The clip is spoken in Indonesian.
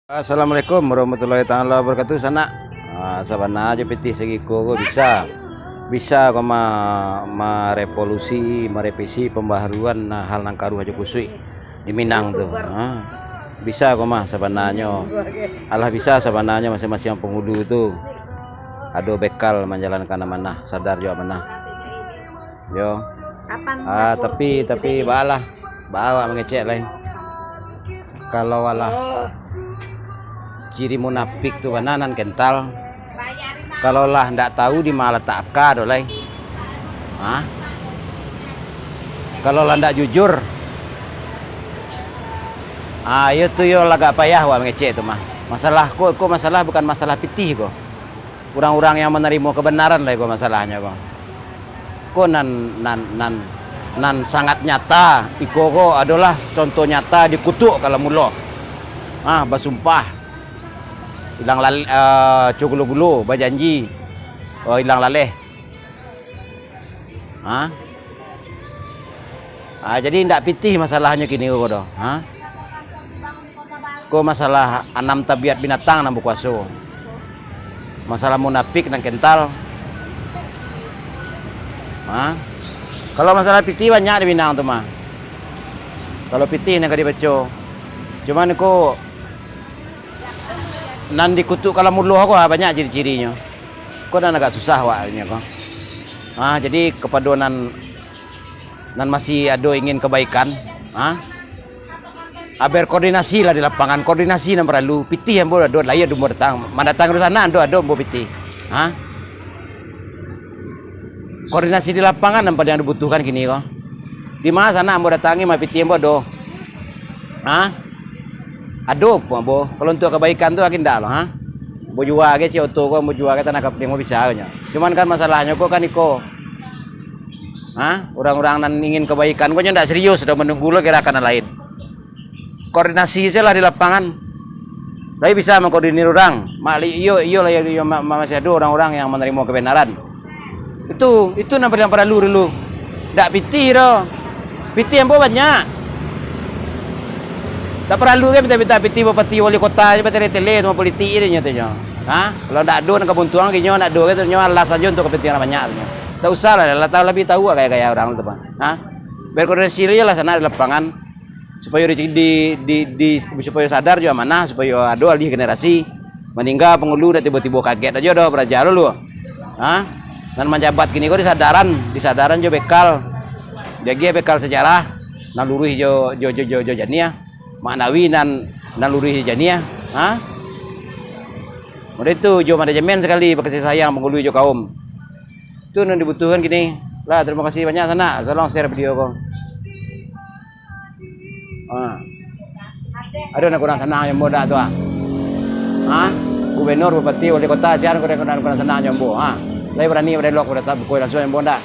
Assalamualaikum warahmatullahi taala wabarakatuh. Sana sabana aja piti segi ko bisa ko revolusi merevisi pembaharuan hal nang karu aja kusui di Minang tuh. Bisa ko sabananya Allah bisa sabananya masing-masing penghulu itu ado bekal menjalankan amanah, sadar jo amanah yo. Tapi bawa mengecek lain kalau walah ciri munafik tuh bananan kental. Kalau lah ndak tahu di malah tak dolai. Kalau lah ndak jujur, ayo tuh yo lagak payah wah ngecek itu mah. Masalah kok masalah bukan masalah pitih kok. Orang-orang yang menerima kebenaran lah kok masalahnya kok. Kok nan sangat nyata. Iko kok adalah contoh nyata dikutuk kalau mulo. Basumpah. Hilang lale, cugulu-gulu, bajanji, hilang laleh. Jadi ndak pitih masalahnya kini kok do. Kok masalah enam tabiat binatang nang bukuaso. Masalah munafik nang kental. Kalau masalah pitih banyak di Minang tuh mah. Kalau pitih nang dibaca. Cuman kok nan dikutuk kalau mulu aku banyak ciri-cirinya. Kok dan agak susah waknya kok. Jadi kepada nan masih ada ingin kebaikan, berkoordinasi lah di lapangan, koordinasi yang perlu. Pitih yang boleh ada lah ya mau datang. Mendatang ke sana ada mau pitih. Koordinasi di lapangan nampak yang dibutuhkan kini kok. Di mana sana mau datangi mau pitih yang bodoh. Aduh, bo. Kalau untuk kebaikan tuh akin dah loh, Bo jual ke auto ko, bo jual ke tanah kapling mau bisa nya. Cuman kan masalahnya kok kan iko. Orang-orang nan ingin kebaikan kok ndak serius sudah menunggu lo gerakan lain. Koordinasi saja lah di lapangan. Tapi bisa mengkoordinir orang. Iyo lah ya masih ada orang-orang yang menerima kebenaran. Itu nampak yang perlu dulu. Ndak pitih doh. Pitih yang banyak. Tak perlu kan minta piti bupati wali kota aja tele sama politik ini nyatanya. Kalau ndak ada kebuntuan kinyo ndak ada gitu nyo alas aja untuk kepentingan banyak tuh. Tak usah lah lebih tahu kayak orang itu, Pak. Berkoordinasi aja lah sana di lapangan supaya supaya sadar juga mana supaya ada alih generasi meninggal penghulu dan tiba-tiba kaget aja udah belajar dulu. Dan menjabat gini kok disadaran jo bekal. Jadi bekal sejarah naluri jo jania. Maknawi nan lurih jania. Udah itu jo manajemen sekali kasih sayang penghulu jo kaum. Itu yang dibutuhkan gini. Lah terima kasih banyak sana. Tolong share video kong. Ada nak kurang senang yang muda tuh. Gubernur, bupati, wali kota siaran kurang senang yang bo. Lai berani berdialog pada buku langsung yang bonda.